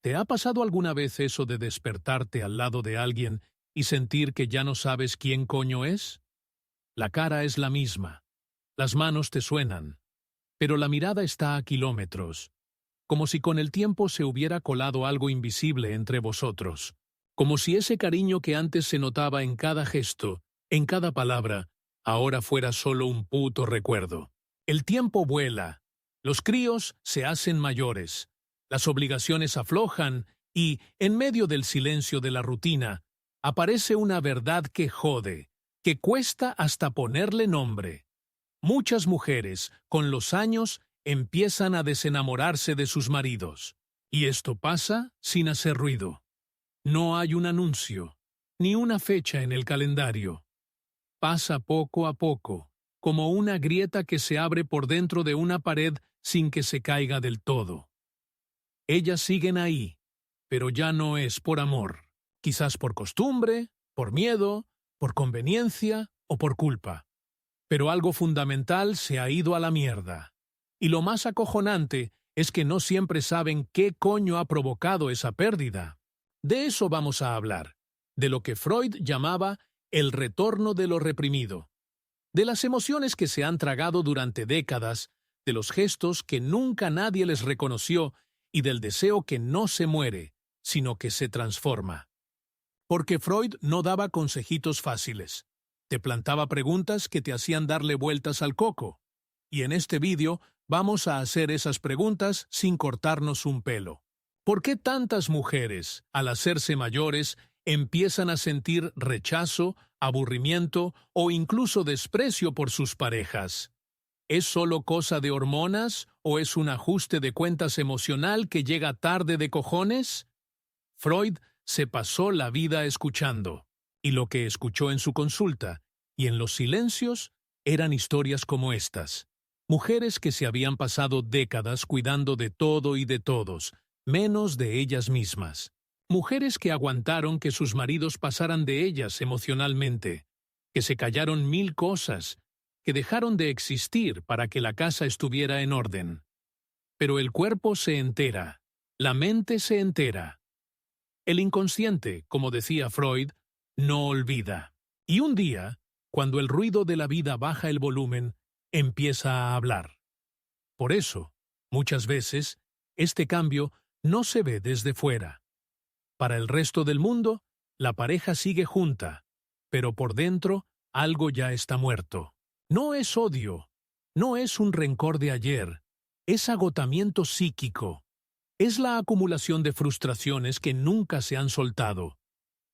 ¿Te ha pasado alguna vez eso de despertarte al lado de alguien y sentir que ya no sabes quién coño es? La cara es la misma, las manos te suenan, pero la mirada está a kilómetros, como si con el tiempo se hubiera colado algo invisible entre vosotros, como si ese cariño que antes se notaba en cada gesto, en cada palabra, ahora fuera solo un puto recuerdo. El tiempo vuela, los críos se hacen mayores, las obligaciones aflojan y, en medio del silencio de la rutina, aparece una verdad que jode, que cuesta hasta ponerle nombre. Muchas mujeres, con los años, empiezan a desenamorarse de sus maridos. Y esto pasa sin hacer ruido. No hay un anuncio, ni una fecha en el calendario. Pasa poco a poco, como una grieta que se abre por dentro de una pared sin que se caiga del todo. Ellas siguen ahí, pero ya no es por amor. Quizás por costumbre, por miedo, por conveniencia o por culpa. Pero algo fundamental se ha ido a la mierda. Y lo más acojonante es que no siempre saben qué coño ha provocado esa pérdida. De eso vamos a hablar, de lo que Freud llamaba el retorno de lo reprimido, de las emociones que se han tragado durante décadas, de los gestos que nunca nadie les reconoció y del deseo que no se muere, sino que se transforma. Porque Freud no daba consejitos fáciles. Te plantaba preguntas que te hacían darle vueltas al coco. Y en este vídeo vamos a hacer esas preguntas sin cortarnos un pelo. ¿Por qué tantas mujeres, al hacerse mayores, empiezan a sentir rechazo, aburrimiento o incluso desprecio por sus parejas? ¿Es solo cosa de hormonas o es un ajuste de cuentas emocional que llega tarde de cojones? Freud se pasó la vida escuchando, y lo que escuchó en su consulta y en los silencios eran historias como estas. Mujeres que se habían pasado décadas cuidando de todo y de todos, menos de ellas mismas. Mujeres que aguantaron que sus maridos pasaran de ellas emocionalmente, que se callaron mil cosas, que dejaron de existir para que la casa estuviera en orden. Pero el cuerpo se entera, la mente se entera. El inconsciente, como decía Freud, no olvida. Y un día, cuando el ruido de la vida baja el volumen, empieza a hablar. Por eso, muchas veces, este cambio no se ve desde fuera. Para el resto del mundo, la pareja sigue junta, pero por dentro algo ya está muerto. No es odio, no es un rencor de ayer, es agotamiento psíquico. Es la acumulación de frustraciones que nunca se han soltado.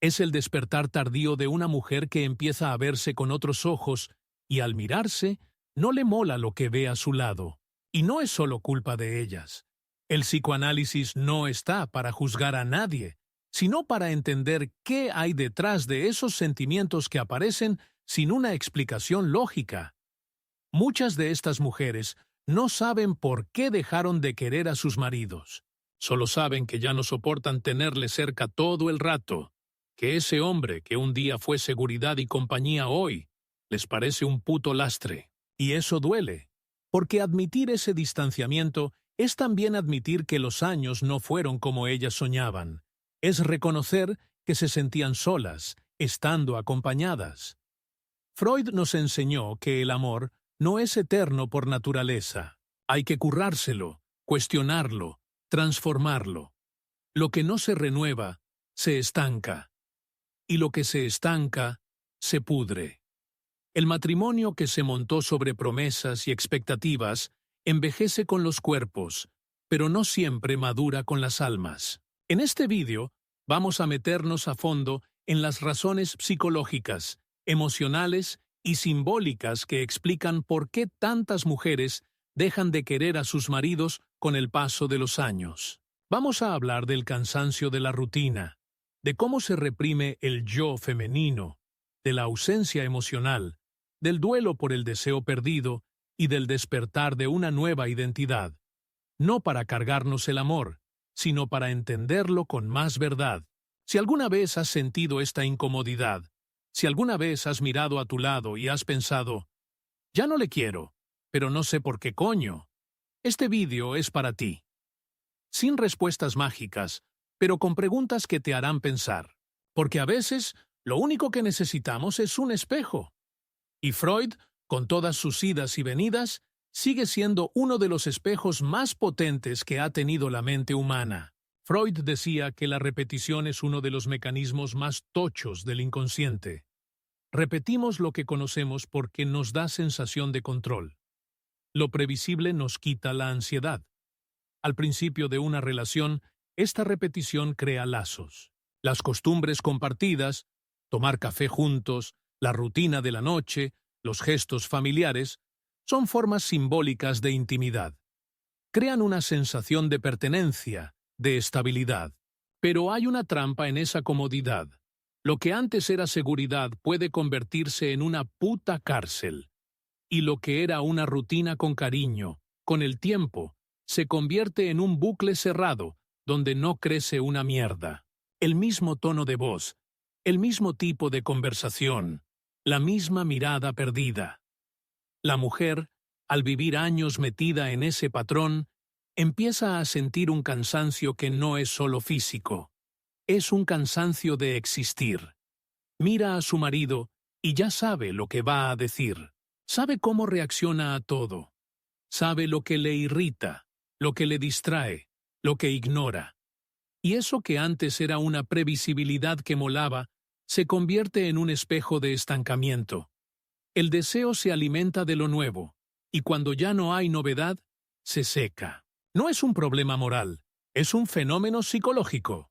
Es el despertar tardío de una mujer que empieza a verse con otros ojos y al mirarse no le mola lo que ve a su lado. Y no es solo culpa de ellas. El psicoanálisis no está para juzgar a nadie, sino para entender qué hay detrás de esos sentimientos que aparecen sin una explicación lógica. Muchas de estas mujeres no saben por qué dejaron de querer a sus maridos. Solo saben que ya no soportan tenerle cerca todo el rato, que ese hombre que un día fue seguridad y compañía hoy, les parece un puto lastre. Y eso duele, porque admitir ese distanciamiento es también admitir que los años no fueron como ellas soñaban. Es reconocer que se sentían solas, estando acompañadas. Freud nos enseñó que el amor no es eterno por naturaleza. Hay que currárselo, cuestionarlo, transformarlo. Lo que no se renueva, se estanca. Y lo que se estanca, se pudre. El matrimonio que se montó sobre promesas y expectativas envejece con los cuerpos, pero no siempre madura con las almas. En este vídeo vamos a meternos a fondo en las razones psicológicas, emocionales y simbólicas que explican por qué tantas mujeres dejan de querer a sus maridos con el paso de los años. Vamos a hablar del cansancio de la rutina, de cómo se reprime el yo femenino, de la ausencia emocional, del duelo por el deseo perdido y del despertar de una nueva identidad, no para cargarnos el amor, sino para entenderlo con más verdad. Si alguna vez has sentido esta incomodidad, si alguna vez has mirado a tu lado y has pensado, ya no le quiero, pero no sé por qué coño, este vídeo es para ti. Sin respuestas mágicas, pero con preguntas que te harán pensar. Porque a veces, lo único que necesitamos es un espejo. Y Freud, con todas sus idas y venidas, sigue siendo uno de los espejos más potentes que ha tenido la mente humana. Freud decía que la repetición es uno de los mecanismos más tochos del inconsciente. Repetimos lo que conocemos porque nos da sensación de control. Lo previsible nos quita la ansiedad. Al principio de una relación, esta repetición crea lazos. Las costumbres compartidas, tomar café juntos, la rutina de la noche, los gestos familiares, son formas simbólicas de intimidad. Crean una sensación de pertenencia, de estabilidad. Pero hay una trampa en esa comodidad. Lo que antes era seguridad puede convertirse en una puta cárcel. Y lo que era una rutina con cariño, con el tiempo, se convierte en un bucle cerrado, donde no crece una mierda. El mismo tono de voz, el mismo tipo de conversación, la misma mirada perdida. La mujer, al vivir años metida en ese patrón, empieza a sentir un cansancio que no es solo físico. Es un cansancio de existir. Mira a su marido y ya sabe lo que va a decir. Sabe cómo reacciona a todo. Sabe lo que le irrita, lo que le distrae, lo que ignora. Y eso que antes era una previsibilidad que molaba, se convierte en un espejo de estancamiento. El deseo se alimenta de lo nuevo, y cuando ya no hay novedad, se seca. No es un problema moral, es un fenómeno psicológico.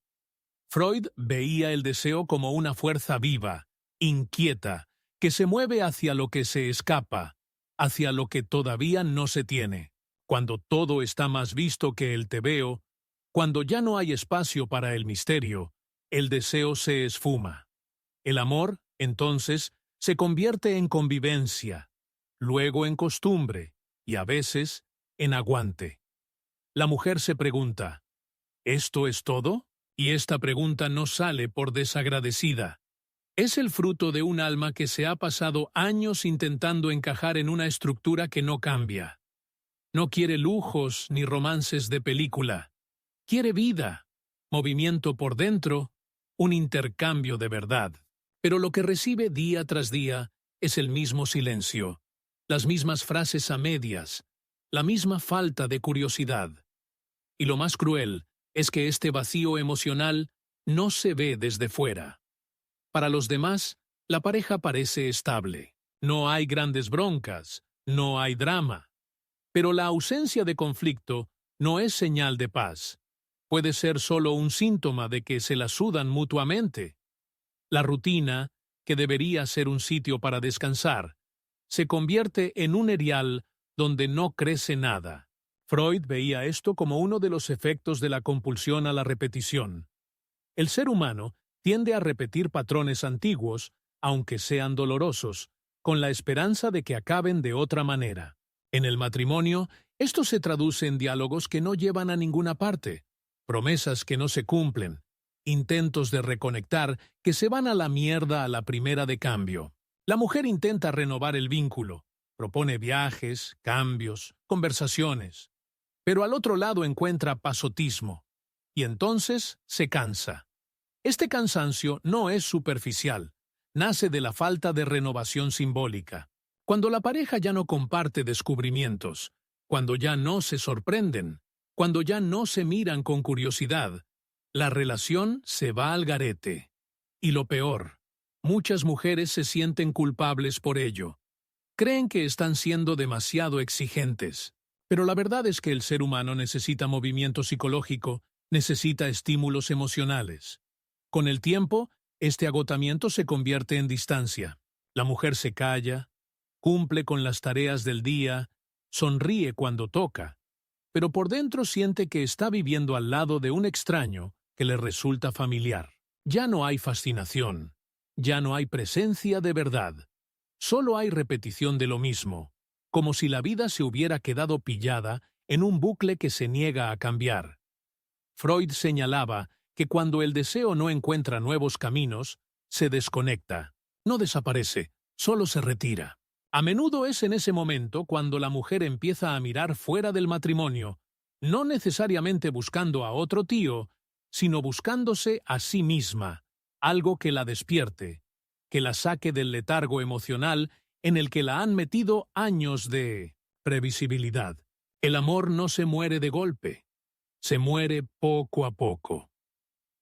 Freud veía el deseo como una fuerza viva, inquieta, que se mueve hacia lo que se escapa, hacia lo que todavía no se tiene. Cuando todo está más visto que el tebeo, cuando ya no hay espacio para el misterio, el deseo se esfuma. El amor, entonces, se convierte en convivencia, luego en costumbre y a veces en aguante. La mujer se pregunta, ¿esto es todo? Y esta pregunta no sale por desagradecida. Es el fruto de un alma que se ha pasado años intentando encajar en una estructura que no cambia. No quiere lujos ni romances de película. Quiere vida, movimiento por dentro, un intercambio de verdad. Pero lo que recibe día tras día es el mismo silencio, las mismas frases a medias, la misma falta de curiosidad. Y lo más cruel es que este vacío emocional no se ve desde fuera. Para los demás, la pareja parece estable. No hay grandes broncas, no hay drama. Pero la ausencia de conflicto no es señal de paz. Puede ser solo un síntoma de que se la sudan mutuamente. La rutina, que debería ser un sitio para descansar, se convierte en un erial donde no crece nada. Freud veía esto como uno de los efectos de la compulsión a la repetición. El ser humano tiende a repetir patrones antiguos, aunque sean dolorosos, con la esperanza de que acaben de otra manera. En el matrimonio, esto se traduce en diálogos que no llevan a ninguna parte, promesas que no se cumplen, intentos de reconectar que se van a la mierda a la primera de cambio. La mujer intenta renovar el vínculo, propone viajes, cambios, conversaciones, pero al otro lado encuentra pasotismo, y entonces se cansa. Este cansancio no es superficial, nace de la falta de renovación simbólica. Cuando la pareja ya no comparte descubrimientos, cuando ya no se sorprenden, cuando ya no se miran con curiosidad, la relación se va al garete. Y lo peor, muchas mujeres se sienten culpables por ello. Creen que están siendo demasiado exigentes. Pero la verdad es que el ser humano necesita movimiento psicológico, necesita estímulos emocionales. Con el tiempo, este agotamiento se convierte en distancia. La mujer se calla, cumple con las tareas del día, sonríe cuando toca, pero por dentro siente que está viviendo al lado de un extraño que le resulta familiar. Ya no hay fascinación, ya no hay presencia de verdad, solo hay repetición de lo mismo, como si la vida se hubiera quedado pillada en un bucle que se niega a cambiar. Freud señalaba que cuando el deseo no encuentra nuevos caminos, se desconecta, no desaparece, solo se retira. A menudo es en ese momento cuando la mujer empieza a mirar fuera del matrimonio, no necesariamente buscando a otro tío, sino buscándose a sí misma, algo que la despierte, que la saque del letargo emocional en el que la han metido años de previsibilidad. El amor no se muere de golpe, se muere poco a poco.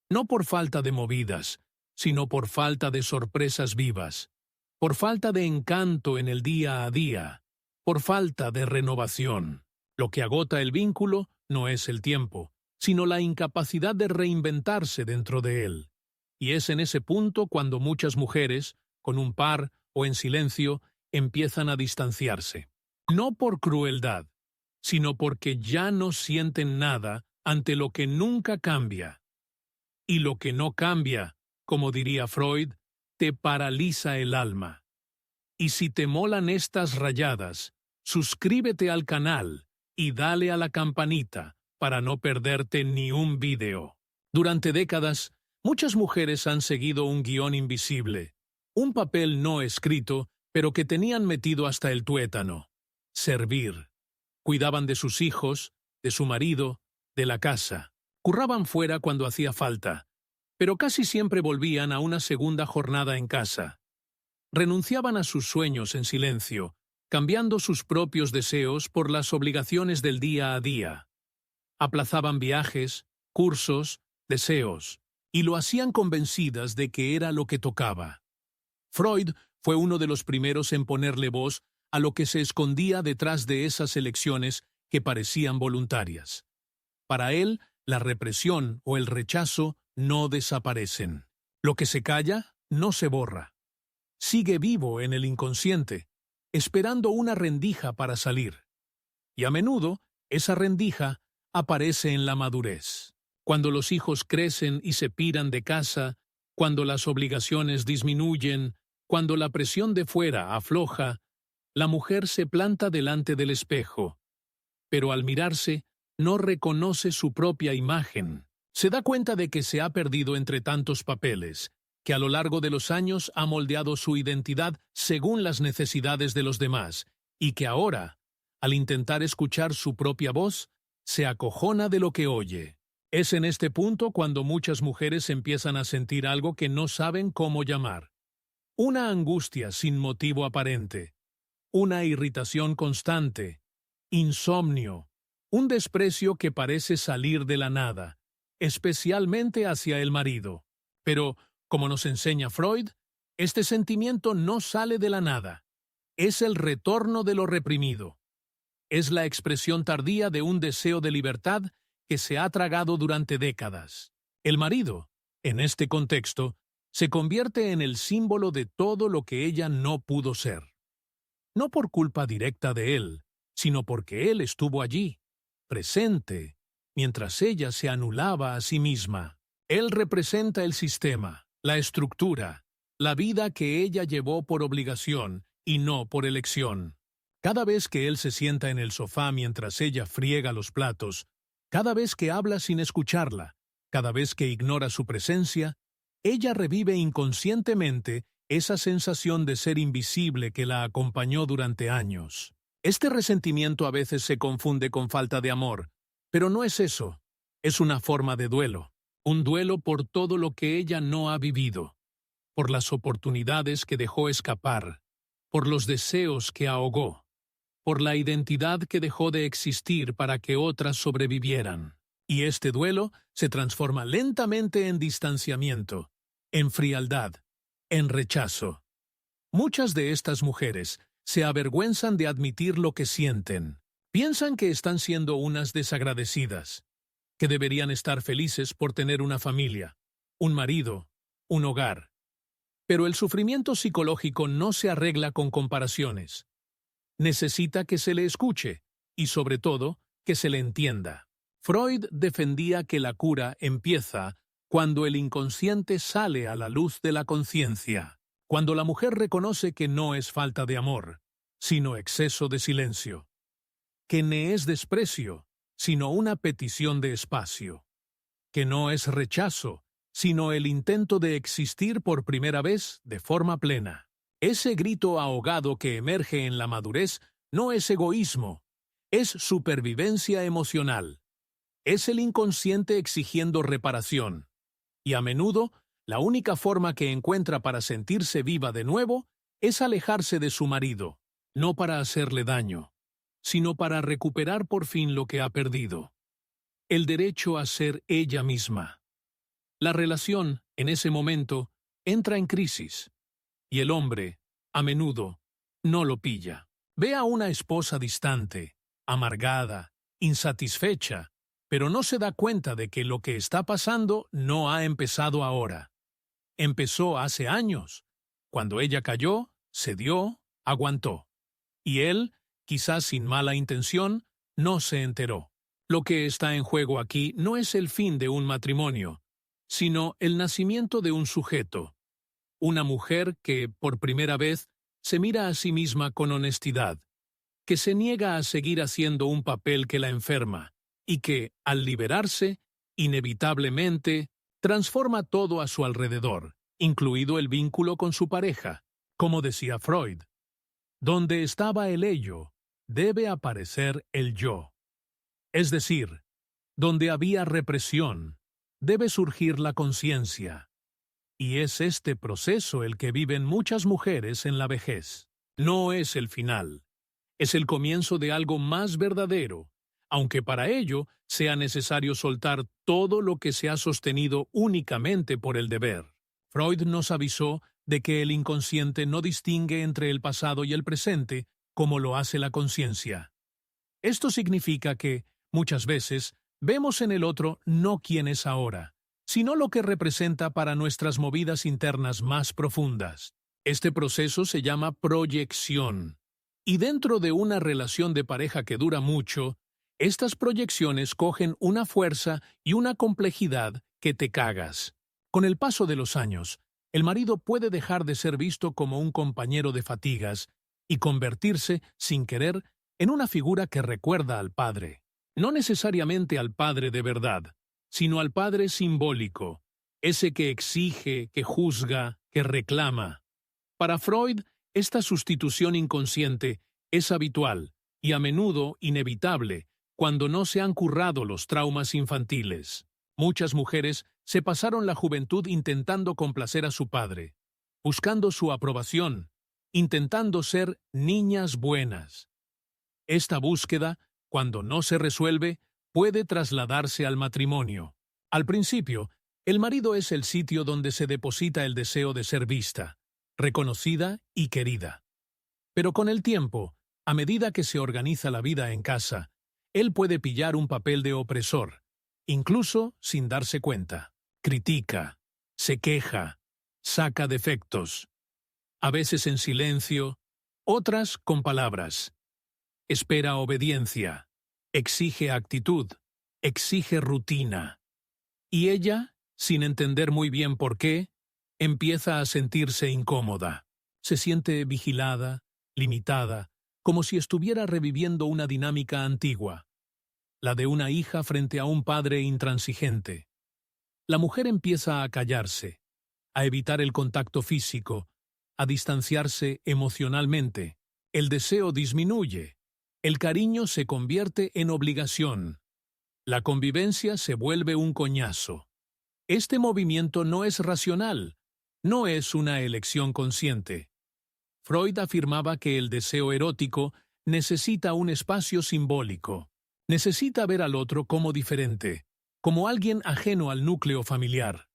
No por falta de movidas, sino por falta de sorpresas vivas, por falta de encanto en el día a día, por falta de renovación. Lo que agota el vínculo no es el tiempo, sino la incapacidad de reinventarse dentro de él. Y es en ese punto cuando muchas mujeres, con un par o en silencio, empiezan a distanciarse. No por crueldad, sino porque ya no sienten nada ante lo que nunca cambia. Y lo que no cambia, como diría Freud, te paraliza el alma. Y si te molan estas rayadas, suscríbete al canal y dale a la campanita para no perderte ni un video. Durante décadas, muchas mujeres han seguido un guión invisible, un papel no escrito, pero que tenían metido hasta el tuétano. Servir. Cuidaban de sus hijos, de su marido, de la casa. Curraban fuera cuando hacía falta, pero casi siempre volvían a una segunda jornada en casa. Renunciaban a sus sueños en silencio, cambiando sus propios deseos por las obligaciones del día a día. Aplazaban viajes, cursos, deseos, y lo hacían convencidas de que era lo que tocaba. Freud fue uno de los primeros en ponerle voz a lo que se escondía detrás de esas elecciones que parecían voluntarias. Para él, la represión o el rechazo no desaparecen. Lo que se calla no se borra. Sigue vivo en el inconsciente, esperando una rendija para salir. Y a menudo, esa rendija aparece en la madurez. Cuando los hijos crecen y se piran de casa, cuando las obligaciones disminuyen, cuando la presión de fuera afloja, la mujer se planta delante del espejo. Pero al mirarse, no reconoce su propia imagen. Se da cuenta de que se ha perdido entre tantos papeles, que a lo largo de los años ha moldeado su identidad según las necesidades de los demás, y que ahora, al intentar escuchar su propia voz, se acojona de lo que oye. Es en este punto cuando muchas mujeres empiezan a sentir algo que no saben cómo llamar. Una angustia sin motivo aparente, una irritación constante, insomnio, un desprecio que parece salir de la nada, especialmente hacia el marido. Pero, como nos enseña Freud, este sentimiento no sale de la nada. Es el retorno de lo reprimido. Es la expresión tardía de un deseo de libertad que se ha tragado durante décadas. El marido, en este contexto, se convierte en el símbolo de todo lo que ella no pudo ser. No por culpa directa de él, sino porque él estuvo allí, presente, mientras ella se anulaba a sí misma. Él representa el sistema, la estructura, la vida que ella llevó por obligación y no por elección. Cada vez que él se sienta en el sofá mientras ella friega los platos, cada vez que habla sin escucharla, cada vez que ignora su presencia, ella revive inconscientemente esa sensación de ser invisible que la acompañó durante años. Este resentimiento a veces se confunde con falta de amor, pero no es eso. Es una forma de duelo. Un duelo por todo lo que ella no ha vivido, por las oportunidades que dejó escapar, por los deseos que ahogó, por la identidad que dejó de existir para que otras sobrevivieran. Y este duelo se transforma lentamente en distanciamiento, en frialdad, en rechazo. Muchas de estas mujeres se avergüenzan de admitir lo que sienten. Piensan que están siendo unas desagradecidas, que deberían estar felices por tener una familia, un marido, un hogar. Pero el sufrimiento psicológico no se arregla con comparaciones. Necesita que se le escuche y, sobre todo, que se le entienda. Freud defendía que la cura empieza cuando el inconsciente sale a la luz de la conciencia, cuando la mujer reconoce que no es falta de amor, sino exceso de silencio, que no es desprecio, sino una petición de espacio, que no es rechazo, sino el intento de existir por primera vez de forma plena. Ese grito ahogado que emerge en la madurez no es egoísmo, es supervivencia emocional. Es el inconsciente exigiendo reparación. Y a menudo, la única forma que encuentra para sentirse viva de nuevo es alejarse de su marido, no para hacerle daño, sino para recuperar por fin lo que ha perdido: el derecho a ser ella misma. La relación, en ese momento, entra en crisis, y el hombre, a menudo, no lo pilla. Ve a una esposa distante, amargada, insatisfecha, pero no se da cuenta de que lo que está pasando no ha empezado ahora. Empezó hace años. Cuando ella cayó, cedió, aguantó. Y él, quizás sin mala intención, no se enteró. Lo que está en juego aquí no es el fin de un matrimonio, sino el nacimiento de un sujeto. Una mujer que, por primera vez, se mira a sí misma con honestidad, que se niega a seguir haciendo un papel que la enferma, y que, al liberarse, inevitablemente, transforma todo a su alrededor, incluido el vínculo con su pareja. Como decía Freud, donde estaba el ello, debe aparecer el yo. Es decir, donde había represión, debe surgir la conciencia. Y es este proceso el que viven muchas mujeres en la vejez. No es el final. Es el comienzo de algo más verdadero, aunque para ello sea necesario soltar todo lo que se ha sostenido únicamente por el deber. Freud nos avisó de que el inconsciente no distingue entre el pasado y el presente como lo hace la conciencia. Esto significa que, muchas veces, vemos en el otro no quién es ahora, sino lo que representa para nuestras movidas internas más profundas. Este proceso se llama proyección. Y dentro de una relación de pareja que dura mucho, estas proyecciones cogen una fuerza y una complejidad que te cagas. Con el paso de los años, el marido puede dejar de ser visto como un compañero de fatigas y convertirse, sin querer, en una figura que recuerda al padre. No necesariamente al padre de verdad, sino al padre simbólico, ese que exige, que juzga, que reclama. Para Freud, esta sustitución inconsciente es habitual y a menudo inevitable cuando no se han curado los traumas infantiles. Muchas mujeres se pasaron la juventud intentando complacer a su padre, buscando su aprobación, intentando ser niñas buenas. Esta búsqueda, cuando no se resuelve, puede trasladarse al matrimonio. Al principio, el marido es el sitio donde se deposita el deseo de ser vista, reconocida y querida. Pero con el tiempo, a medida que se organiza la vida en casa, él puede pillar un papel de opresor, incluso sin darse cuenta. Critica, se queja, saca defectos, a veces en silencio, otras con palabras. Espera obediencia, exige actitud, exige rutina. Y ella, sin entender muy bien por qué, empieza a sentirse incómoda. Se siente vigilada, limitada, como si estuviera reviviendo una dinámica antigua, la de una hija frente a un padre intransigente. La mujer empieza a callarse, a evitar el contacto físico, a distanciarse emocionalmente. El deseo disminuye, el cariño se convierte en obligación. La convivencia se vuelve un coñazo. Este movimiento no es racional, no es una elección consciente. Freud afirmaba que el deseo erótico necesita un espacio simbólico. Necesita ver al otro como diferente, como alguien ajeno al núcleo familiar.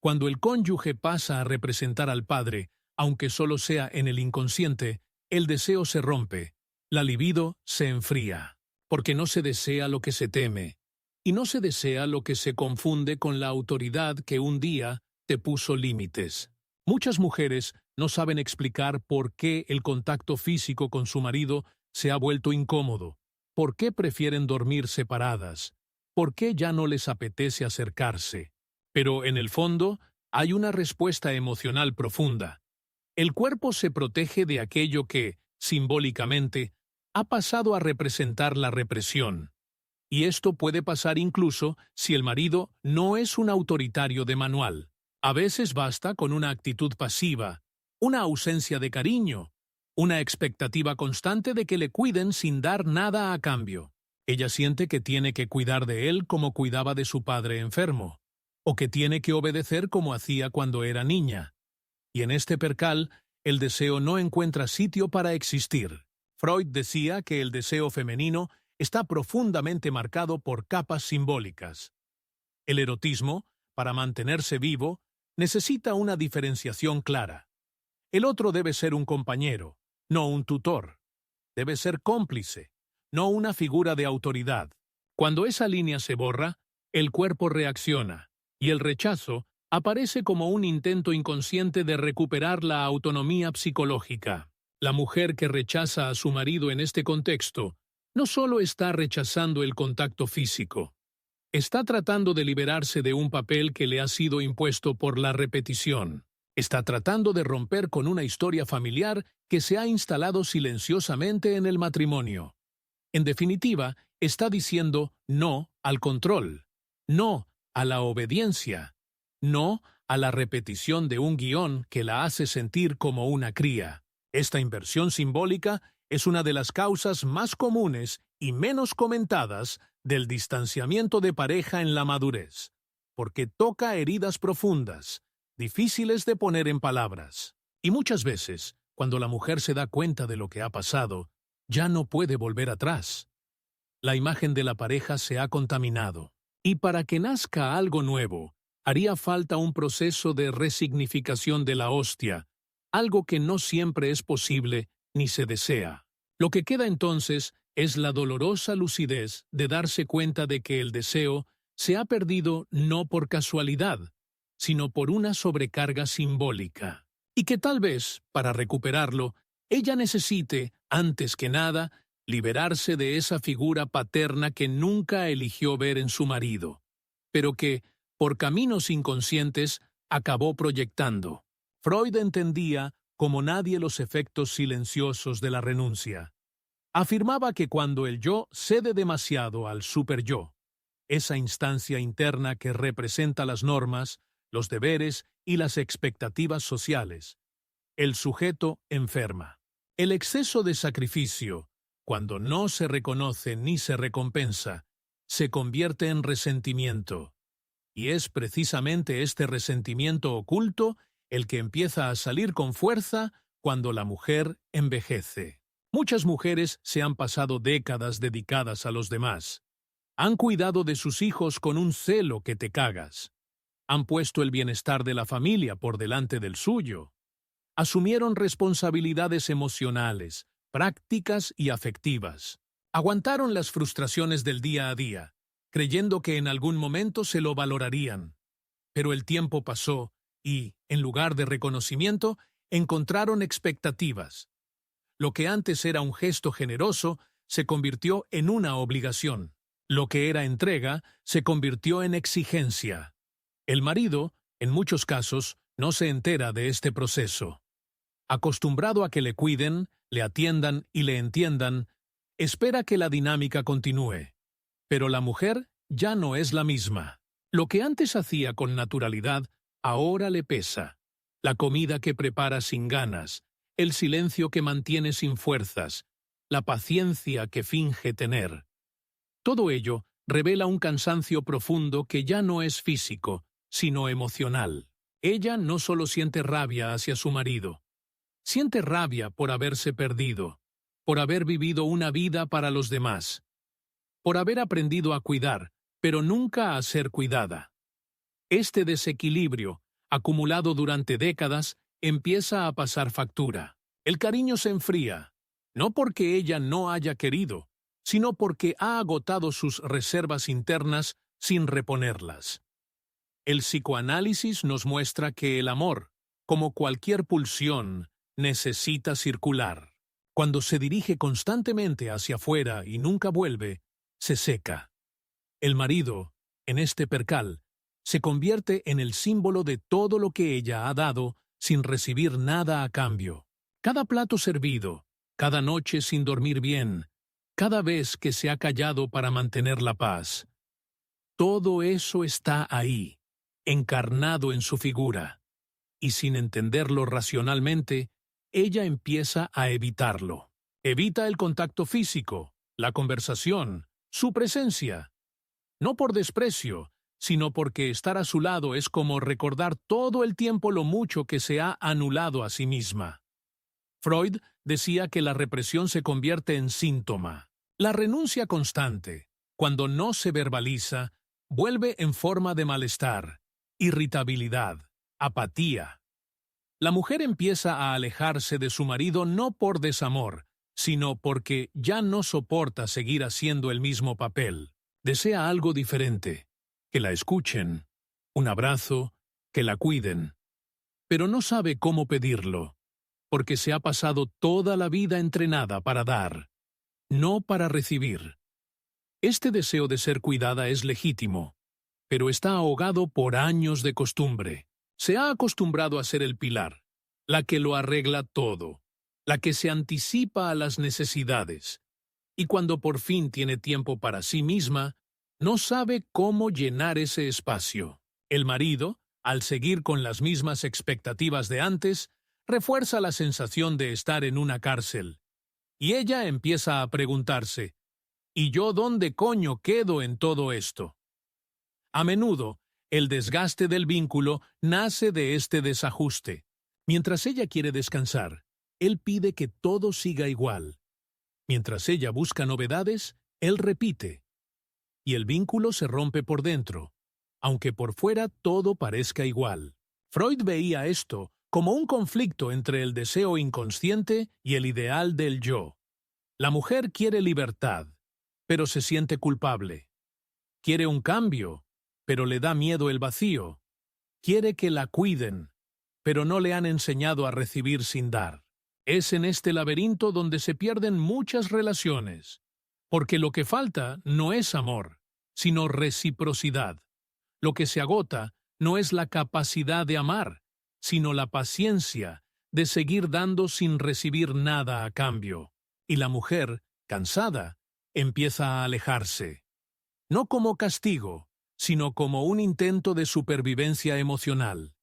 Cuando el cónyuge pasa a representar al padre, aunque solo sea en el inconsciente, el deseo se rompe, la libido se enfría, porque no se desea lo que se teme, y no se desea lo que se confunde con la autoridad que un día te puso límites. Muchas mujeres no saben explicar por qué el contacto físico con su marido se ha vuelto incómodo, por qué prefieren dormir separadas, por qué ya no les apetece acercarse. Pero en el fondo hay una respuesta emocional profunda. El cuerpo se protege de aquello que, simbólicamente, ha pasado a representar la represión. Y esto puede pasar incluso si el marido no es un autoritario de manual. A veces basta con una actitud pasiva, una ausencia de cariño, una expectativa constante de que le cuiden sin dar nada a cambio. Ella siente que tiene que cuidar de él como cuidaba de su padre enfermo, o que tiene que obedecer como hacía cuando era niña. Y en este percal, el deseo no encuentra sitio para existir. Freud decía que el deseo femenino está profundamente marcado por capas simbólicas. El erotismo, para mantenerse vivo, necesita una diferenciación clara. El otro debe ser un compañero, no un tutor. Debe ser cómplice, no una figura de autoridad. Cuando esa línea se borra, el cuerpo reacciona, y el rechazo aparece como un intento inconsciente de recuperar la autonomía psicológica. La mujer que rechaza a su marido en este contexto no solo está rechazando el contacto físico, está tratando de liberarse de un papel que le ha sido impuesto por la repetición. Está tratando de romper con una historia familiar que se ha instalado silenciosamente en el matrimonio. En definitiva, está diciendo no al control, no a la obediencia, no a la repetición de un guión que la hace sentir como una cría. Esta inversión simbólica es una de las causas más comunes y menos comentadas del distanciamiento de pareja en la madurez, porque toca heridas profundas, difíciles de poner en palabras. Y muchas veces, cuando la mujer se da cuenta de lo que ha pasado, ya no puede volver atrás. La imagen de la pareja se ha contaminado, y para que nazca algo nuevo, haría falta un proceso de resignificación de la hostia, algo que no siempre es posible ni se desea. Lo que queda entonces es la dolorosa lucidez de darse cuenta de que el deseo se ha perdido no por casualidad, sino por una sobrecarga simbólica, y que tal vez, para recuperarlo, ella necesite, antes que nada, liberarse de esa figura paterna que nunca eligió ver en su marido, pero que, por caminos inconscientes, acabó proyectando. Freud entendía como nadie los efectos silenciosos de la renuncia. Afirmaba que cuando el yo cede demasiado al superyo, esa instancia interna que representa las normas, los deberes y las expectativas sociales, el sujeto enferma. El exceso de sacrificio, cuando no se reconoce ni se recompensa, se convierte en resentimiento. Y es precisamente este resentimiento oculto el que empieza a salir con fuerza cuando la mujer envejece. Muchas mujeres se han pasado décadas dedicadas a los demás. Han cuidado de sus hijos con un celo que te cagas. Han puesto el bienestar de la familia por delante del suyo. Asumieron responsabilidades emocionales, prácticas y afectivas. Aguantaron las frustraciones del día a día, creyendo que en algún momento se lo valorarían. Pero el tiempo pasó y, en lugar de reconocimiento, encontraron expectativas. Lo que antes era un gesto generoso se convirtió en una obligación. Lo que era entrega se convirtió en exigencia. El marido, en muchos casos, no se entera de este proceso. Acostumbrado a que le cuiden, le atiendan y le entiendan, espera que la dinámica continúe. Pero la mujer ya no es la misma. Lo que antes hacía con naturalidad, ahora le pesa. La comida que prepara sin ganas, el silencio que mantiene sin fuerzas, la paciencia que finge tener. Todo ello revela un cansancio profundo que ya no es físico, sino emocional. Ella no solo siente rabia hacia su marido, siente rabia por haberse perdido, por haber vivido una vida para los demás, por haber aprendido a cuidar, pero nunca a ser cuidada. Este desequilibrio, acumulado durante décadas, empieza a pasar factura. El cariño se enfría, no porque ella no haya querido, sino porque ha agotado sus reservas internas sin reponerlas. El psicoanálisis nos muestra que el amor, como cualquier pulsión, necesita circular. Cuando se dirige constantemente hacia afuera y nunca vuelve, se seca. El marido, en este percal, se convierte en el símbolo de todo lo que ella ha dado sin recibir nada a cambio. Cada plato servido, cada noche sin dormir bien, cada vez que se ha callado para mantener la paz. Todo eso está ahí, encarnado en su figura, y sin entenderlo racionalmente, ella empieza a evitarlo. Evita el contacto físico, la conversación, su presencia. No por desprecio, sino porque estar a su lado es como recordar todo el tiempo lo mucho que se ha anulado a sí misma. Freud decía que la represión se convierte en síntoma. La renuncia constante, cuando no se verbaliza, vuelve en forma de malestar, irritabilidad, apatía. La mujer empieza a alejarse de su marido no por desamor, sino porque ya no soporta seguir haciendo el mismo papel. Desea algo diferente, que la escuchen, un abrazo, que la cuiden. Pero no sabe cómo pedirlo, porque se ha pasado toda la vida entrenada para dar, no para recibir. Este deseo de ser cuidada es legítimo, pero está ahogado por años de costumbre. Se ha acostumbrado a ser el pilar, la que lo arregla todo, la que se anticipa a las necesidades, y cuando por fin tiene tiempo para sí misma, no sabe cómo llenar ese espacio. El marido, al seguir con las mismas expectativas de antes, refuerza la sensación de estar en una cárcel. Y ella empieza a preguntarse, ¿y yo dónde coño quedo en todo esto? A menudo, el desgaste del vínculo nace de este desajuste. Mientras ella quiere descansar, él pide que todo siga igual. Mientras ella busca novedades, él repite. Y el vínculo se rompe por dentro, aunque por fuera todo parezca igual. Freud veía esto como un conflicto entre el deseo inconsciente y el ideal del yo. La mujer quiere libertad, pero se siente culpable. Quiere un cambio, pero le da miedo el vacío. Quiere que la cuiden, pero no le han enseñado a recibir sin dar. Es en este laberinto donde se pierden muchas relaciones, porque lo que falta no es amor, sino reciprocidad. Lo que se agota no es la capacidad de amar, sino la paciencia de seguir dando sin recibir nada a cambio. Y la mujer, cansada, empieza a alejarse. No como castigo, sino como un intento de supervivencia emocional.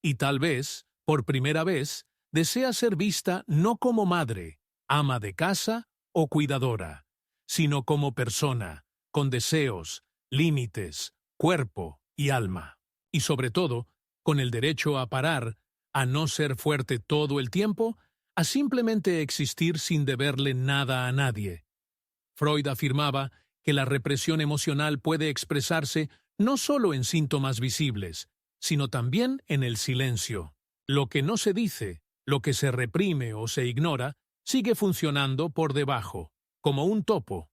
Y tal vez, por primera vez, desea ser vista no como madre, ama de casa o cuidadora, sino como persona, con deseos, límites, cuerpo y alma. Y sobre todo, con el derecho a parar, a no ser fuerte todo el tiempo, a simplemente existir sin deberle nada a nadie. Freud afirmaba que la represión emocional puede expresarse no solo en síntomas visibles, sino también en el silencio. Lo que no se dice, lo que se reprime o se ignora, sigue funcionando por debajo, como un topo.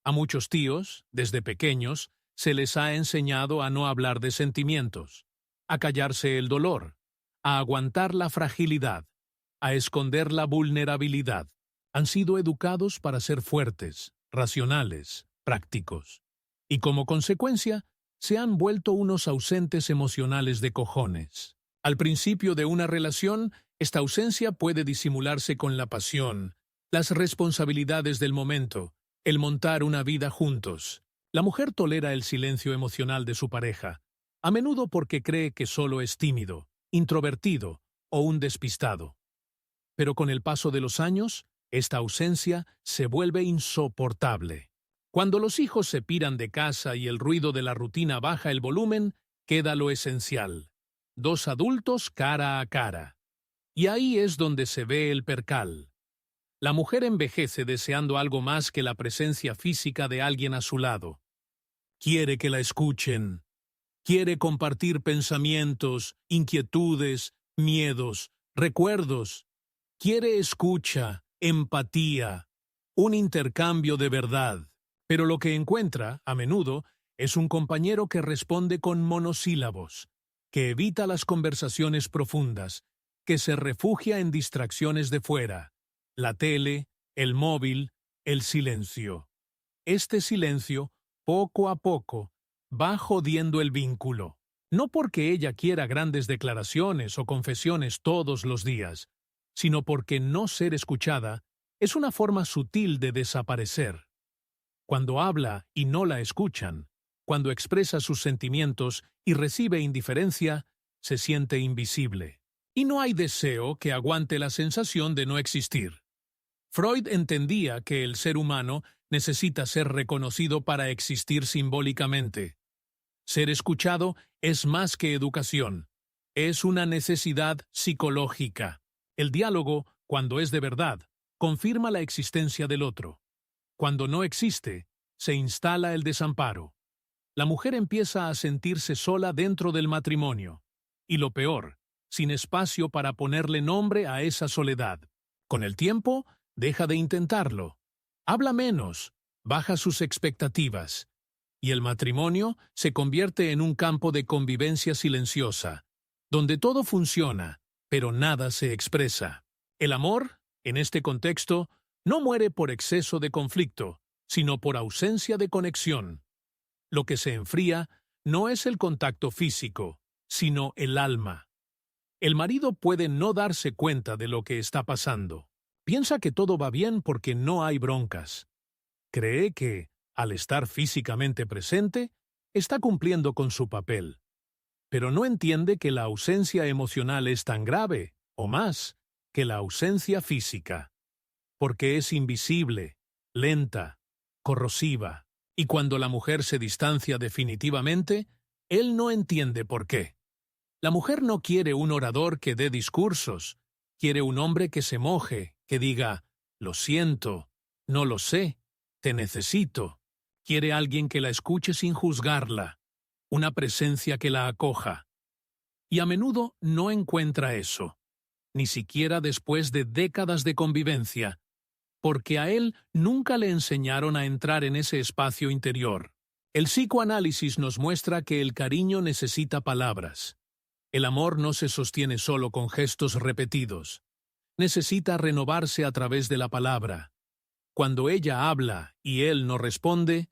A muchos tíos, desde pequeños, se les ha enseñado a no hablar de sentimientos, a callarse el dolor, a aguantar la fragilidad, a esconder la vulnerabilidad. Han sido educados para ser fuertes, racionales, prácticos. Y como consecuencia, se han vuelto unos ausentes emocionales de cojones. Al principio de una relación, esta ausencia puede disimularse con la pasión, las responsabilidades del momento, el montar una vida juntos. La mujer tolera el silencio emocional de su pareja, a menudo porque cree que solo es tímido, introvertido o un despistado. Pero con el paso de los años, esta ausencia se vuelve insoportable. Cuando los hijos se piran de casa y el ruido de la rutina baja el volumen, queda lo esencial: dos adultos cara a cara. Y ahí es donde se ve el percal. La mujer envejece deseando algo más que la presencia física de alguien a su lado. Quiere que la escuchen. Quiere compartir pensamientos, inquietudes, miedos, recuerdos. Quiere escucha, empatía, un intercambio de verdad. Pero lo que encuentra, a menudo, es un compañero que responde con monosílabos, que evita las conversaciones profundas, que se refugia en distracciones de fuera, la tele, el móvil, el silencio. Este silencio, poco a poco, va jodiendo el vínculo. No porque ella quiera grandes declaraciones o confesiones todos los días, sino porque no ser escuchada es una forma sutil de desaparecer. Cuando habla y no la escuchan, cuando expresa sus sentimientos y recibe indiferencia, se siente invisible. Y no hay deseo que aguante la sensación de no existir. Freud entendía que el ser humano necesita ser reconocido para existir simbólicamente. Ser escuchado es más que educación. Es una necesidad psicológica. El diálogo, cuando es de verdad, confirma la existencia del otro. Cuando no existe, se instala el desamparo. La mujer empieza a sentirse sola dentro del matrimonio. Y lo peor, sin espacio para ponerle nombre a esa soledad. Con el tiempo, deja de intentarlo. Habla menos, baja sus expectativas. Y el matrimonio se convierte en un campo de convivencia silenciosa, donde todo funciona, pero nada se expresa. El amor, en este contexto, no muere por exceso de conflicto, sino por ausencia de conexión. Lo que se enfría no es el contacto físico, sino el alma. El marido puede no darse cuenta de lo que está pasando. Piensa que todo va bien porque no hay broncas. Cree que, al estar físicamente presente, está cumpliendo con su papel. Pero no entiende que la ausencia emocional es tan grave, o más, que la ausencia física. Porque es invisible, lenta, corrosiva. Y cuando la mujer se distancia definitivamente, él no entiende por qué. La mujer no quiere un orador que dé discursos, quiere un hombre que se moje, que diga, lo siento, no lo sé, te necesito. Quiere alguien que la escuche sin juzgarla, una presencia que la acoja. Y a menudo no encuentra eso, ni siquiera después de décadas de convivencia, porque a él nunca le enseñaron a entrar en ese espacio interior. El psicoanálisis nos muestra que el cariño necesita palabras. El amor no se sostiene solo con gestos repetidos. Necesita renovarse a través de la palabra. Cuando ella habla y él no responde,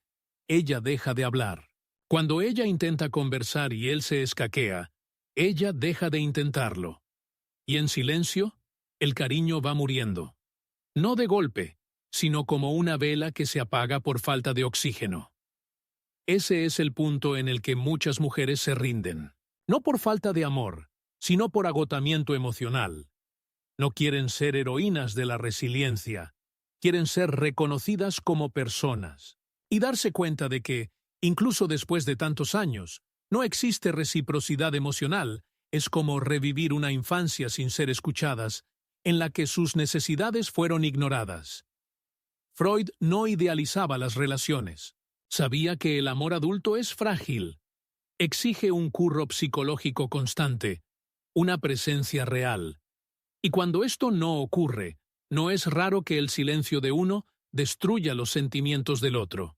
ella deja de hablar. Cuando ella intenta conversar y él se escaquea, ella deja de intentarlo. Y en silencio, el cariño va muriendo. No de golpe, sino como una vela que se apaga por falta de oxígeno. Ese es el punto en el que muchas mujeres se rinden. No por falta de amor, sino por agotamiento emocional. No quieren ser heroínas de la resiliencia, quieren ser reconocidas como personas. Y darse cuenta de que, incluso después de tantos años, no existe reciprocidad emocional, es como revivir una infancia sin ser escuchadas, en la que sus necesidades fueron ignoradas. Freud no idealizaba las relaciones. Sabía que el amor adulto es frágil. Exige un curro psicológico constante, una presencia real. Y cuando esto no ocurre, no es raro que el silencio de uno destruya los sentimientos del otro.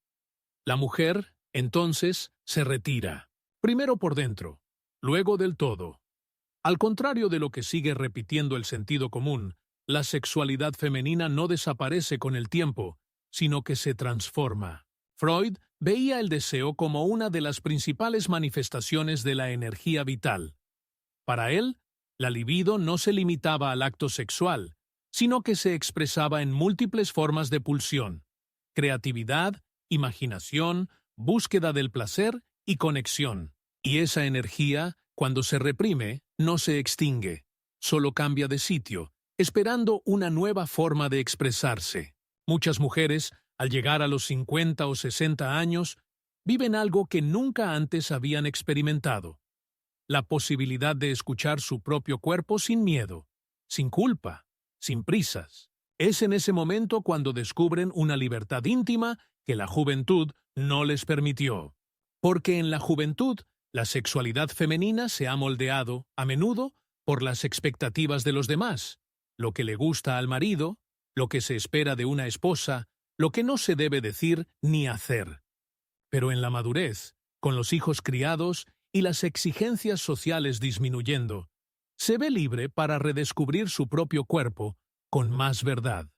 La mujer, entonces, se retira. Primero por dentro, luego del todo. Al contrario de lo que sigue repitiendo el sentido común, la sexualidad femenina no desaparece con el tiempo, sino que se transforma. Freud veía el deseo como una de las principales manifestaciones de la energía vital. Para él, la libido no se limitaba al acto sexual, sino que se expresaba en múltiples formas de pulsión, creatividad, imaginación, búsqueda del placer y conexión. Y esa energía, cuando se reprime, no se extingue, solo cambia de sitio, esperando una nueva forma de expresarse. Muchas mujeres, al llegar a los 50 o 60 años, viven algo que nunca antes habían experimentado. La posibilidad de escuchar su propio cuerpo sin miedo, sin culpa, sin prisas. Es en ese momento cuando descubren una libertad íntima que la juventud no les permitió. Porque en la juventud, la sexualidad femenina se ha moldeado, a menudo, por las expectativas de los demás, lo que le gusta al marido, lo que se espera de una esposa, lo que no se debe decir ni hacer. Pero en la madurez, con los hijos criados y las exigencias sociales disminuyendo, se ve libre para redescubrir su propio cuerpo con más verdad.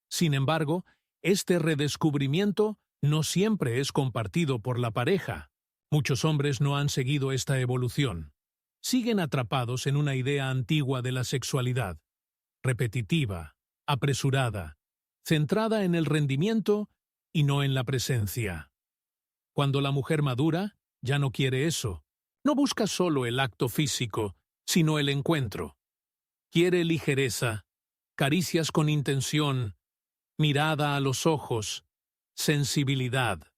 Sin embargo, este redescubrimiento no siempre es compartido por la pareja. Muchos hombres no han seguido esta evolución. Siguen atrapados en una idea antigua de la sexualidad, repetitiva, apresurada, centrada en el rendimiento y no en la presencia. Cuando la mujer madura, ya no quiere eso. No busca solo el acto físico, sino el encuentro. Quiere ligereza, caricias con intención, mirada a los ojos, sensibilidad.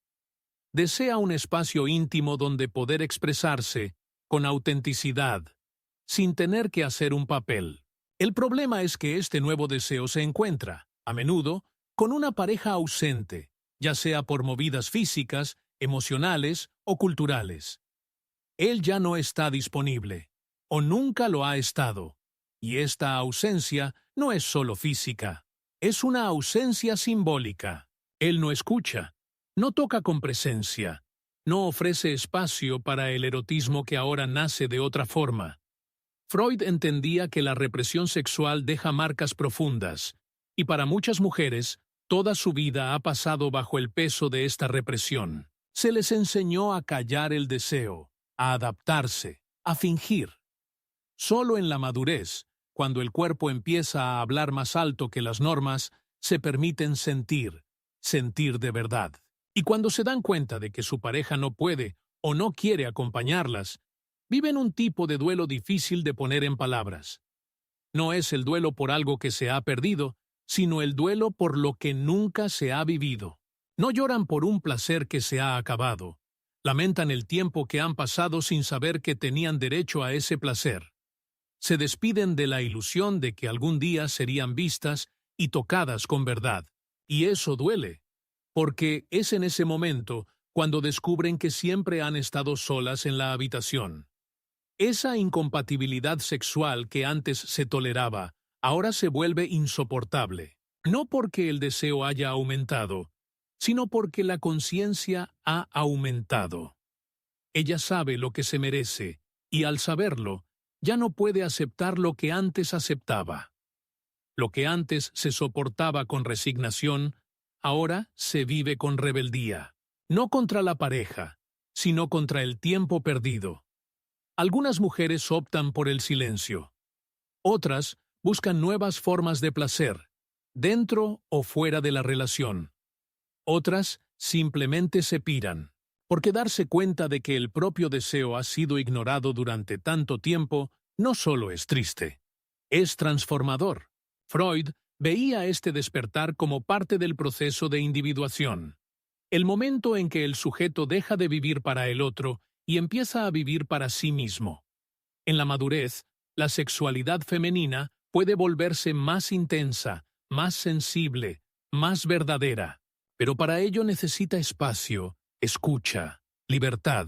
Desea un espacio íntimo donde poder expresarse con autenticidad, sin tener que hacer un papel. El problema es que este nuevo deseo se encuentra, a menudo, con una pareja ausente, ya sea por movidas físicas, emocionales o culturales. Él ya no está disponible, o nunca lo ha estado, y esta ausencia no es solo física, es una ausencia simbólica. Él no escucha, no toca con presencia, no ofrece espacio para el erotismo que ahora nace de otra forma. Freud entendía que la represión sexual deja marcas profundas, y para muchas mujeres, toda su vida ha pasado bajo el peso de esta represión. Se les enseñó a callar el deseo, a adaptarse, a fingir. Solo en la madurez, cuando el cuerpo empieza a hablar más alto que las normas, se permiten sentir de verdad. Y cuando se dan cuenta de que su pareja no puede o no quiere acompañarlas, viven un tipo de duelo difícil de poner en palabras. No es el duelo por algo que se ha perdido, sino el duelo por lo que nunca se ha vivido. No lloran por un placer que se ha acabado. Lamentan el tiempo que han pasado sin saber que tenían derecho a ese placer. Se despiden de la ilusión de que algún día serían vistas y tocadas con verdad. Y eso duele, porque es en ese momento cuando descubren que siempre han estado solas en la habitación. Esa incompatibilidad sexual que antes se toleraba, ahora se vuelve insoportable, no porque el deseo haya aumentado, sino porque la conciencia ha aumentado. Ella sabe lo que se merece, y al saberlo, ya no puede aceptar lo que antes aceptaba. Lo que antes se soportaba con resignación, ahora se vive con rebeldía, no contra la pareja, sino contra el tiempo perdido. Algunas mujeres optan por el silencio. Otras buscan nuevas formas de placer, dentro o fuera de la relación. Otras simplemente se piran, porque darse cuenta de que el propio deseo ha sido ignorado durante tanto tiempo no solo es triste, es transformador. Freud veía este despertar como parte del proceso de individuación, el momento en que el sujeto deja de vivir para el otro y empieza a vivir para sí mismo. En la madurez, la sexualidad femenina puede volverse más intensa, más sensible, más verdadera, pero para ello necesita espacio, escucha, libertad.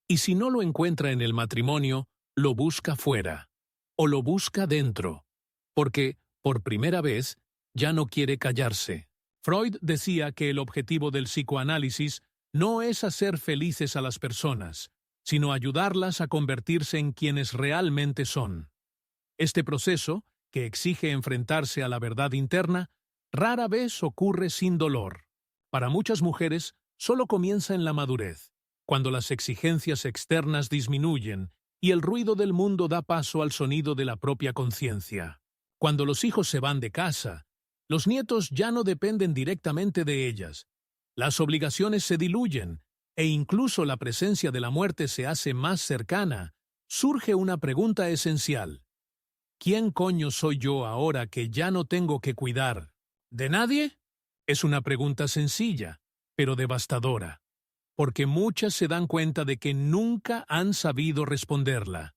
Y si no lo encuentra en el matrimonio, lo busca fuera, o lo busca dentro, porque, por primera vez, ya no quiere callarse. Freud decía que el objetivo del psicoanálisis no es hacer felices a las personas, sino ayudarlas a convertirse en quienes realmente son. Este proceso, que exige enfrentarse a la verdad interna, rara vez ocurre sin dolor. Para muchas mujeres, solo comienza en la madurez, cuando las exigencias externas disminuyen y el ruido del mundo da paso al sonido de la propia conciencia. Cuando los hijos se van de casa, los nietos ya no dependen directamente de ellas. Las obligaciones se diluyen e incluso la presencia de la muerte se hace más cercana. Surge una pregunta esencial. ¿Quién coño soy yo ahora que ya no tengo que cuidar? ¿De nadie? Es una pregunta sencilla, pero devastadora, porque muchas se dan cuenta de que nunca han sabido responderla.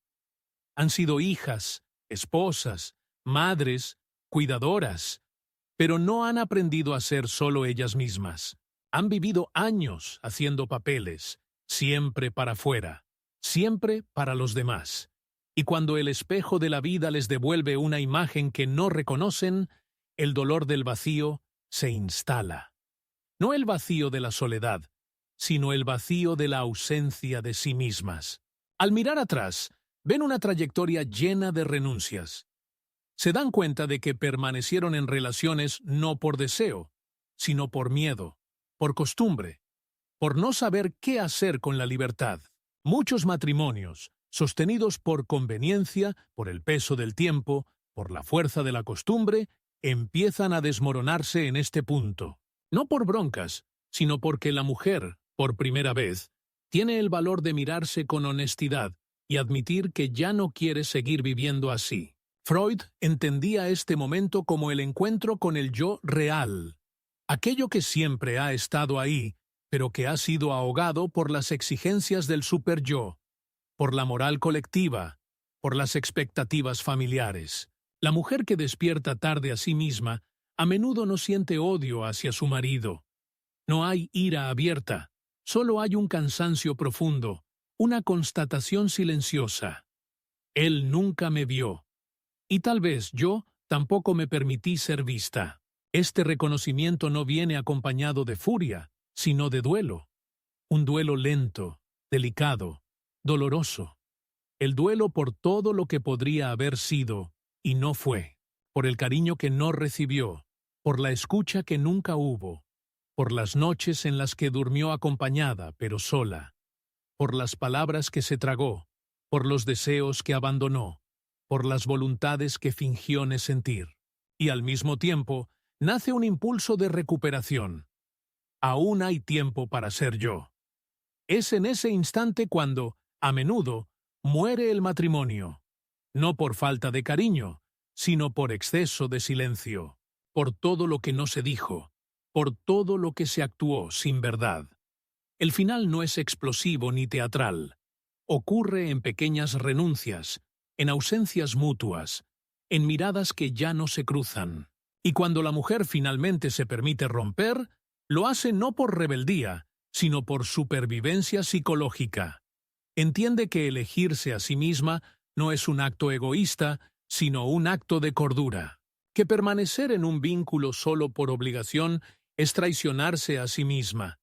Han sido hijas, esposas, madres, cuidadoras, pero no han aprendido a ser solo ellas mismas. Han vivido años haciendo papeles, siempre para afuera, siempre para los demás. Y cuando el espejo de la vida les devuelve una imagen que no reconocen, el dolor del vacío se instala. No el vacío de la soledad, sino el vacío de la ausencia de sí mismas. Al mirar atrás, ven una trayectoria llena de renuncias. Se dan cuenta de que permanecieron en relaciones no por deseo, sino por miedo, por costumbre, por no saber qué hacer con la libertad. Muchos matrimonios, sostenidos por conveniencia, por el peso del tiempo, por la fuerza de la costumbre, empiezan a desmoronarse en este punto. No por broncas, sino porque la mujer, por primera vez, tiene el valor de mirarse con honestidad y admitir que ya no quiere seguir viviendo así. Freud entendía este momento como el encuentro con el yo real, Aquello que siempre ha estado ahí, pero que ha sido ahogado por las exigencias del superyo, por la moral colectiva, por las expectativas familiares. La mujer que despierta tarde a sí misma a menudo no siente odio hacia su marido. No hay ira abierta, solo hay un cansancio profundo, una constatación silenciosa. Él nunca me vio. Y tal vez yo tampoco me permití ser vista. Este reconocimiento no viene acompañado de furia, sino de duelo. Un duelo lento, delicado, doloroso. El duelo por todo lo que podría haber sido y no fue, por el cariño que no recibió, por la escucha que nunca hubo, por las noches en las que durmió acompañada pero sola, por las palabras que se tragó, por los deseos que abandonó, por las voluntades que fingió no sentir. Y al mismo tiempo, nace un impulso de recuperación. Aún hay tiempo para ser yo. Es en ese instante cuando, a menudo, muere el matrimonio. No por falta de cariño, sino por exceso de silencio, por todo lo que no se dijo, por todo lo que se actuó sin verdad. El final no es explosivo ni teatral. Ocurre en pequeñas renuncias, en ausencias mutuas, en miradas que ya no se cruzan. Y cuando la mujer finalmente se permite romper, lo hace no por rebeldía, sino por supervivencia psicológica. Entiende que elegirse a sí misma no es un acto egoísta, sino un acto de cordura. Que permanecer en un vínculo solo por obligación es traicionarse a sí misma.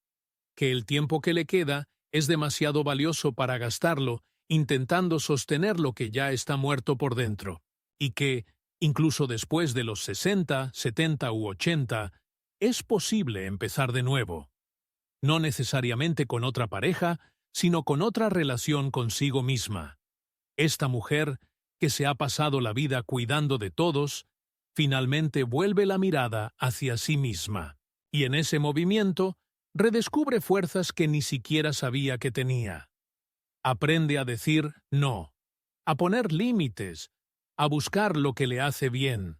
Que el tiempo que le queda es demasiado valioso para gastarlo intentando sostener lo que ya está muerto por dentro. Y que, incluso después de los 60, 70 u 80, es posible empezar de nuevo. No necesariamente con otra pareja, sino con otra relación consigo misma. Esta mujer, que se ha pasado la vida cuidando de todos, finalmente vuelve la mirada hacia sí misma. Y en ese movimiento, redescubre fuerzas que ni siquiera sabía que tenía. Aprende a decir no, a poner límites, a buscar lo que le hace bien.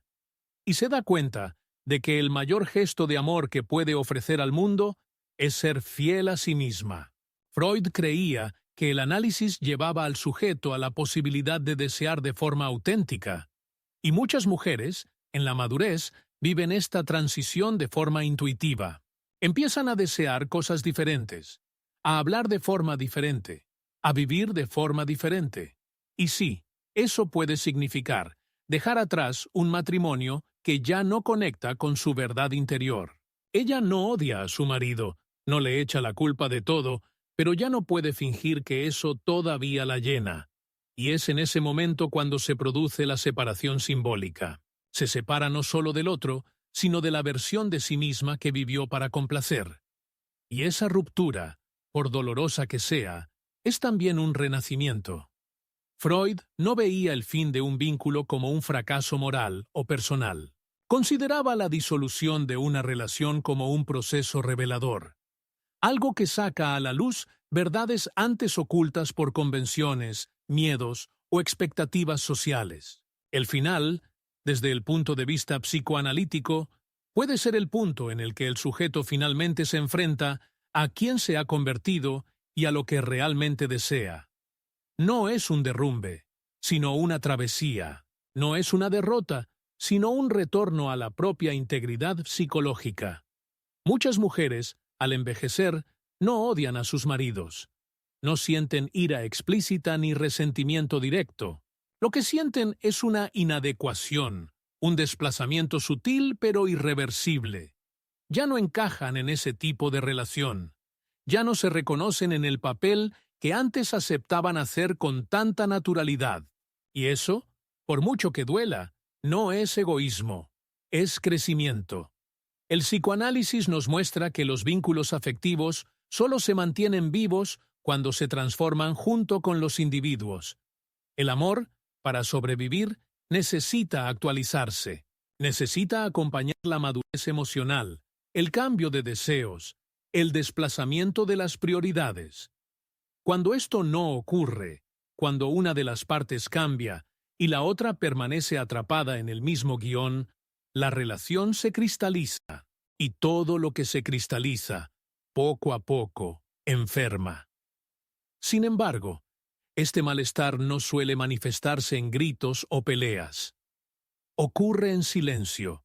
Y se da cuenta de que el mayor gesto de amor que puede ofrecer al mundo es ser fiel a sí misma. Freud creía que el análisis llevaba al sujeto a la posibilidad de desear de forma auténtica. Y muchas mujeres, en la madurez, viven esta transición de forma intuitiva. Empiezan a desear cosas diferentes, a hablar de forma diferente, a vivir de forma diferente. Y sí, eso puede significar dejar atrás un matrimonio que ya no conecta con su verdad interior. Ella no odia a su marido, no le echa la culpa de todo, pero ya no puede fingir que eso todavía la llena. Y es en ese momento cuando se produce la separación simbólica. Se separa no solo del otro, sino de la versión de sí misma que vivió para complacer. Y esa ruptura, por dolorosa que sea, es también un renacimiento. Freud no veía el fin de un vínculo como un fracaso moral o personal. Consideraba la disolución de una relación como un proceso revelador. Algo que saca a la luz verdades antes ocultas por convenciones, miedos o expectativas sociales. El final, desde el punto de vista psicoanalítico, puede ser el punto en el que el sujeto finalmente se enfrenta a quién se ha convertido y a lo que realmente desea. No es un derrumbe, sino una travesía. No es una derrota, sino un retorno a la propia integridad psicológica. Muchas mujeres, al envejecer, no odian a sus maridos. No sienten ira explícita ni resentimiento directo. Lo que sienten es una inadecuación, un desplazamiento sutil pero irreversible. Ya no encajan en ese tipo de relación. Ya no se reconocen en el papel que antes aceptaban hacer con tanta naturalidad. Y eso, por mucho que duela, no es egoísmo, es crecimiento. El psicoanálisis nos muestra que los vínculos afectivos solo se mantienen vivos cuando se transforman junto con los individuos. El amor, para sobrevivir, necesita actualizarse, necesita acompañar la madurez emocional, el cambio de deseos, el desplazamiento de las prioridades. Cuando esto no ocurre, cuando una de las partes cambia y la otra permanece atrapada en el mismo guión, la relación se cristaliza. y todo lo que se cristaliza, poco a poco, enferma. Sin embargo, este malestar no suele manifestarse en gritos o peleas. Ocurre en silencio,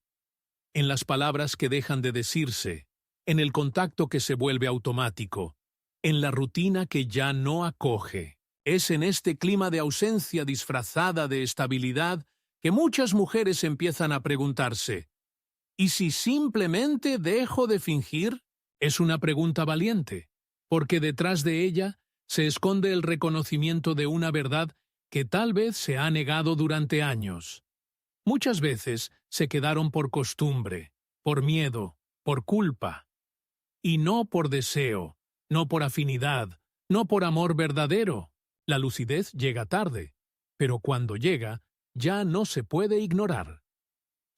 en las palabras que dejan de decirse, en el contacto que se vuelve automático, en la rutina que ya no acoge. Es en este clima de ausencia disfrazada de estabilidad que muchas mujeres empiezan a preguntarse, ¿y si simplemente dejo de fingir? Es una pregunta valiente, porque detrás de ella se esconde el reconocimiento de una verdad que tal vez se ha negado durante años. Muchas veces se quedaron por costumbre, por miedo, por culpa. Y no por deseo, no por afinidad, no por amor verdadero. La lucidez llega tarde, pero cuando llega, ya no se puede ignorar.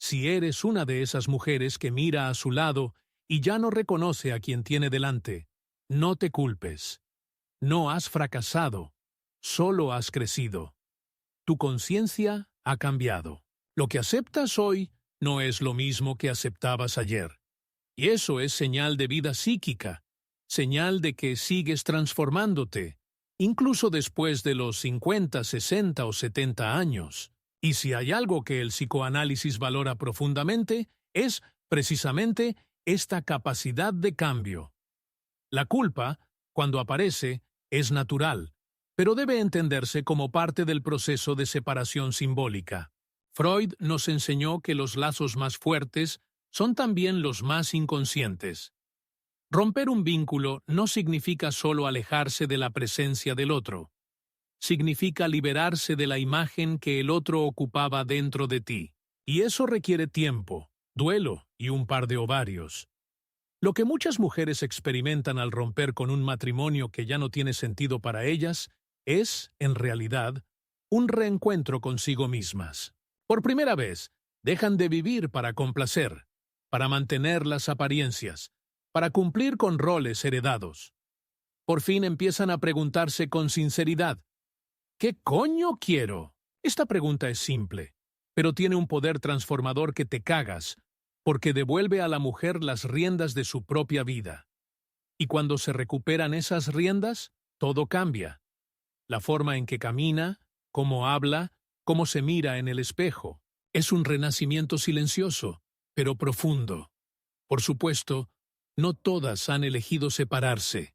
Si eres una de esas mujeres que mira a su lado y ya no reconoce a quien tiene delante, no te culpes. No has fracasado, solo has crecido. Tu conciencia ha cambiado. Lo que aceptas hoy no es lo mismo que aceptabas ayer. Y eso es señal de vida psíquica, señal de que sigues transformándote, incluso después de los 50, 60 o 70 años. Y si hay algo que el psicoanálisis valora profundamente, es precisamente esta capacidad de cambio. La culpa, cuando aparece, es natural, pero debe entenderse como parte del proceso de separación simbólica. Freud nos enseñó que los lazos más fuertes son también los más inconscientes. Romper un vínculo no significa solo alejarse de la presencia del otro. Significa liberarse de la imagen que el otro ocupaba dentro de ti. Y eso requiere tiempo, duelo y un par de ovarios. Lo que muchas mujeres experimentan al romper con un matrimonio que ya no tiene sentido para ellas es, en realidad, un reencuentro consigo mismas. Por primera vez, dejan de vivir para complacer, para mantener las apariencias, para cumplir con roles heredados. Por fin empiezan a preguntarse con sinceridad, ¿qué coño quiero? Esta pregunta es simple, pero tiene un poder transformador que te cagas, porque devuelve a la mujer las riendas de su propia vida. Y cuando se recuperan esas riendas, todo cambia. La forma en que camina, cómo habla, cómo se mira en el espejo. Es un renacimiento silencioso, pero profundo. Por supuesto, no todas han elegido separarse.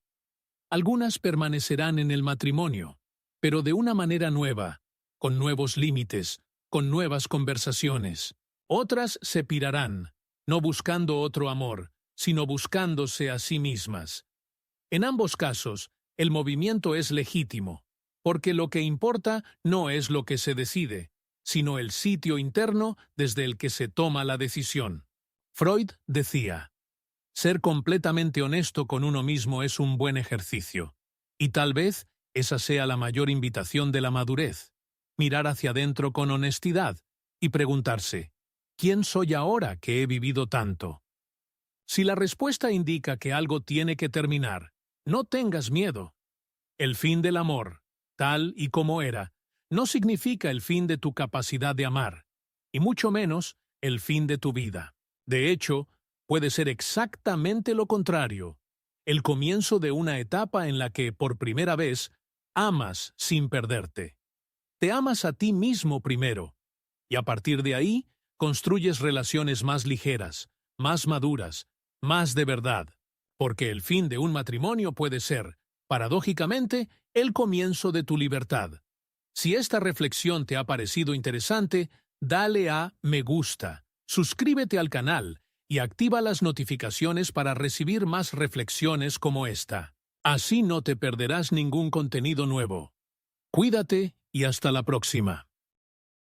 Algunas permanecerán en el matrimonio, pero de una manera nueva, con nuevos límites, con nuevas conversaciones. Otras se pirarán, no buscando otro amor, sino buscándose a sí mismas. En ambos casos, el movimiento es legítimo, porque lo que importa no es lo que se decide, sino el sitio interno desde el que se toma la decisión. Freud decía, ser completamente honesto con uno mismo es un buen ejercicio, y tal vez esa sea la mayor invitación de la madurez, mirar hacia adentro con honestidad y preguntarse, ¿quién soy ahora que he vivido tanto? Si la respuesta indica que algo tiene que terminar, no tengas miedo. El fin del amor, tal y como era, no significa el fin de tu capacidad de amar, y mucho menos el fin de tu vida. De hecho, puede ser exactamente lo contrario, el comienzo de una etapa en la que, por primera vez, amas sin perderte. Te amas a ti mismo primero, y a partir de ahí, construyes relaciones más ligeras, más maduras, más de verdad, porque el fin de un matrimonio puede ser, paradójicamente, el comienzo de tu libertad. Si esta reflexión te ha parecido interesante, dale a me gusta, suscríbete al canal y activa las notificaciones para recibir más reflexiones como esta. Así no te perderás ningún contenido nuevo. Cuídate y hasta la próxima.